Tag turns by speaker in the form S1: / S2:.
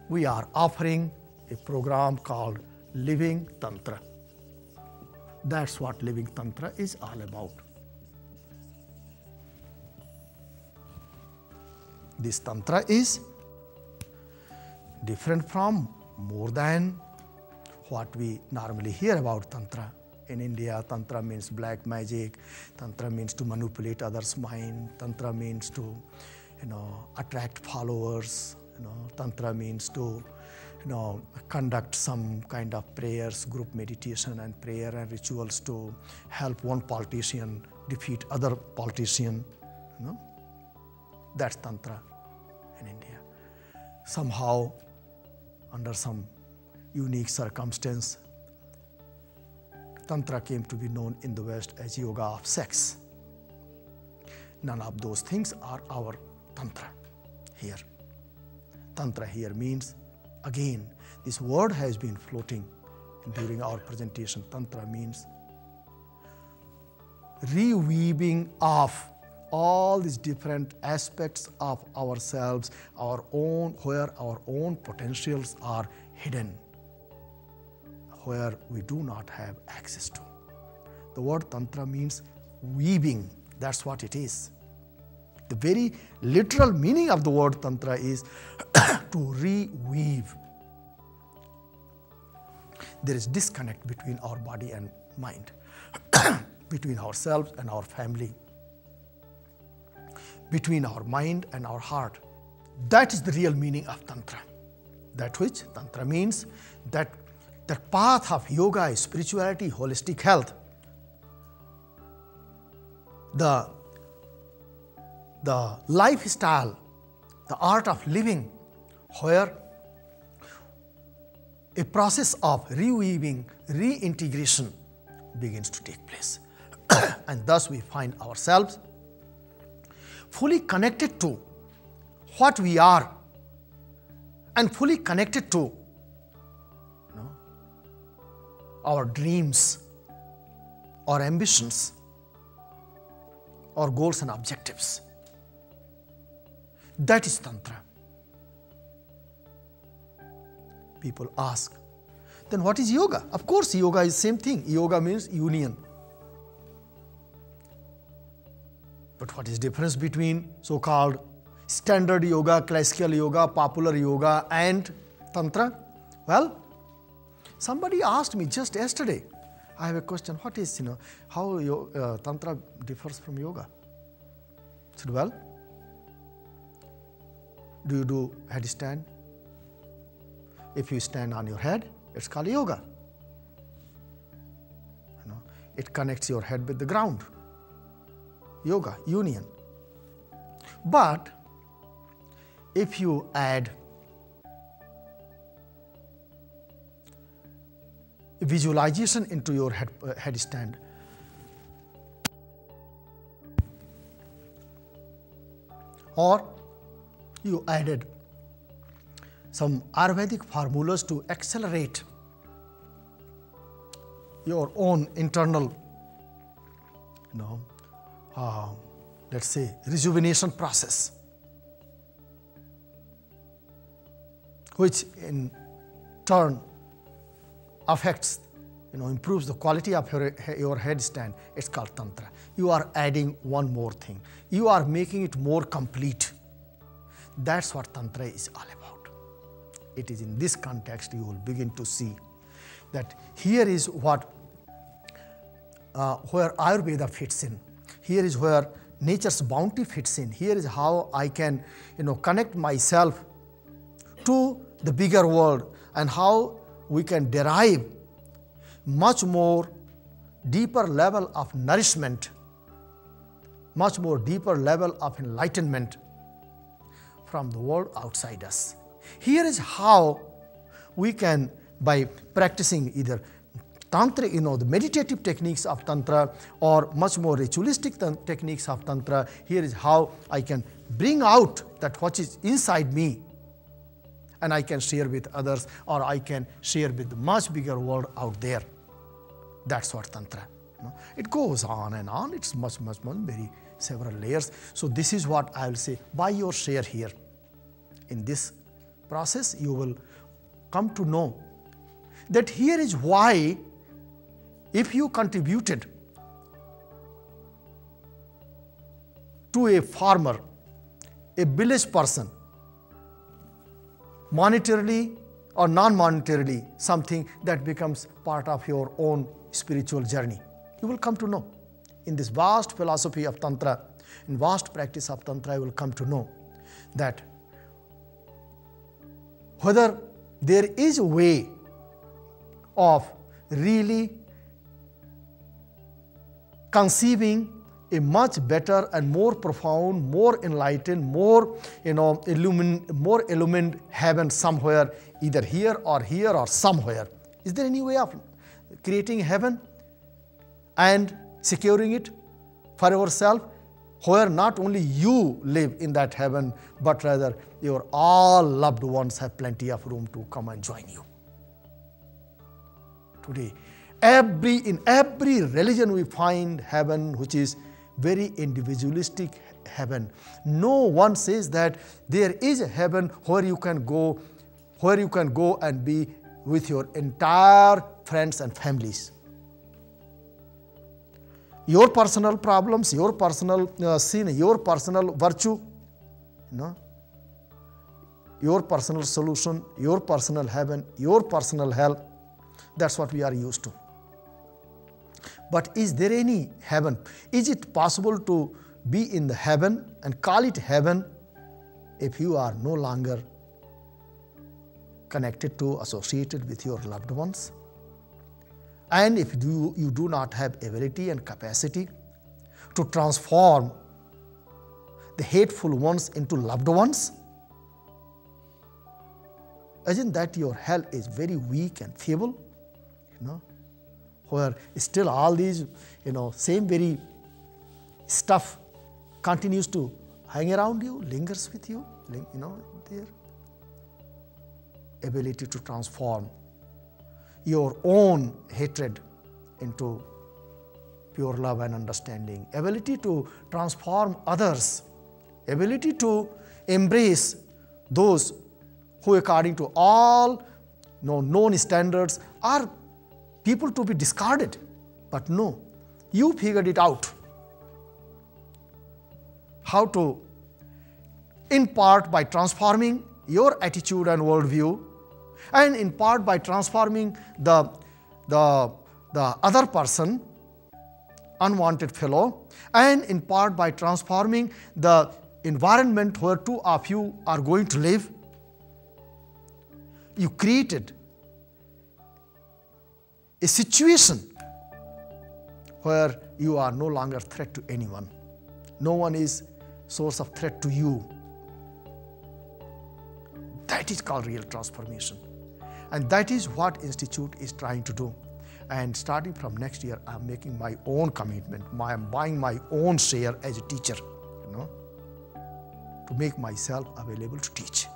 S1: We are offering a program called Living Tantra. That's what Living Tantra is all about. This Tantra is different from more than what we normally hear about Tantra. In India, Tantra means black magic. Tantra means to manipulate others' mind. Tantra means to, attract followers. Tantra means to, conduct some kind of prayers, group meditation and prayer and rituals to help one politician defeat other politician. That's Tantra in India. Somehow, under some unique circumstance, Tantra came to be known in the West as yoga of sex. None of those things are our Tantra here. Tantra here means, again, this word has been floating during our presentation. Tantra means reweaving of all these different aspects of ourselves, where our own potentials are hidden, where we do not have access to. The word Tantra means weaving. That's what it is. The very literal meaning of the word Tantra is to reweave. There is disconnect between our body and mind, between ourselves and our family, between our mind and our heart. That is the real meaning of Tantra. That which Tantra means, that the path of yoga, spirituality, holistic health, the lifestyle, the art of living, where a process of reweaving, reintegration begins to take place. And thus we find ourselves fully connected to what we are and fully connected to our dreams, our ambitions, our goals and objectives. That is Tantra. People ask, then what is yoga? Of course, yoga is same thing. Yoga means union. But what is the difference between so-called standard yoga, classical yoga, popular yoga and Tantra? Well, somebody asked me just yesterday, I have a question, what is, how Tantra differs from yoga? I said, well, do you do headstand? If you stand on your head, it's called yoga. It connects your head with the ground. Yoga, union. But if you add visualization into your headstand, or you added some Ayurvedic formulas to accelerate your own internal, let's say, rejuvenation process, which in turn affects, improves the quality of your headstand. It's called Tantra. You are adding one more thing. You are making it more complete. That's what Tantra is all about. It is in this context you will begin to see that here is what, where Ayurveda fits in. Here is where nature's bounty fits in. Here is how I can, connect myself to the bigger world, and how we can derive much more deeper level of nourishment, much more deeper level of enlightenment from the world outside us. Here is how we can, by practicing either Tantra, the meditative techniques of Tantra, or much more ritualistic techniques of Tantra, here is how I can bring out that what is inside me, and I can share with others, or I can share with the much bigger world out there. That's what Tantra It goes on and on. It's much, very several layers. So this is what I will say. By your share here, in this process, you will come to know that here is why, if you contributed to a farmer, a village person, monetarily or non-monetarily, something that becomes part of your own spiritual journey. You will come to know. In this vast philosophy of Tantra, in vast practice of Tantra, you will come to know that whether there is a way of really conceiving a much better and more profound, more enlightened, more illumined heaven somewhere, either here or somewhere. Is there any way of creating heaven and securing it for yourself, where not only you live in that heaven, but rather your all loved ones have plenty of room to come and join you? Today, in every religion we find heaven which is very individualistic heaven. No one says that there is a heaven where you can go and be with your entire friends and families. Your personal problems, your personal sin, your personal virtue, your personal solution, your personal heaven, your personal hell. That's what we are used to. But is there any heaven? Is it possible to be in the heaven and call it heaven if you are no longer connected to, associated with your loved ones? And if you do not have ability and capacity to transform the hateful ones into loved ones? Isn't that your hell is very weak and feeble? Where still all these, same very stuff continues to hang around you, lingers with you, their ability to transform your own hatred into pure love and understanding, ability to transform others, ability to embrace those who, according to all known standards, are people to be discarded. But no, you figured it out. How to, in part by transforming your attitude and worldview, and in part by transforming the other person, unwanted fellow, and in part by transforming the environment where two of you are going to live. You created a situation where you are no longer a threat to anyone. No one is source of threat to you. That is called real transformation. And that is what Institute is trying to do. And starting from next year, I am making my own commitment. I am buying my own share as a teacher, to make myself available to teach.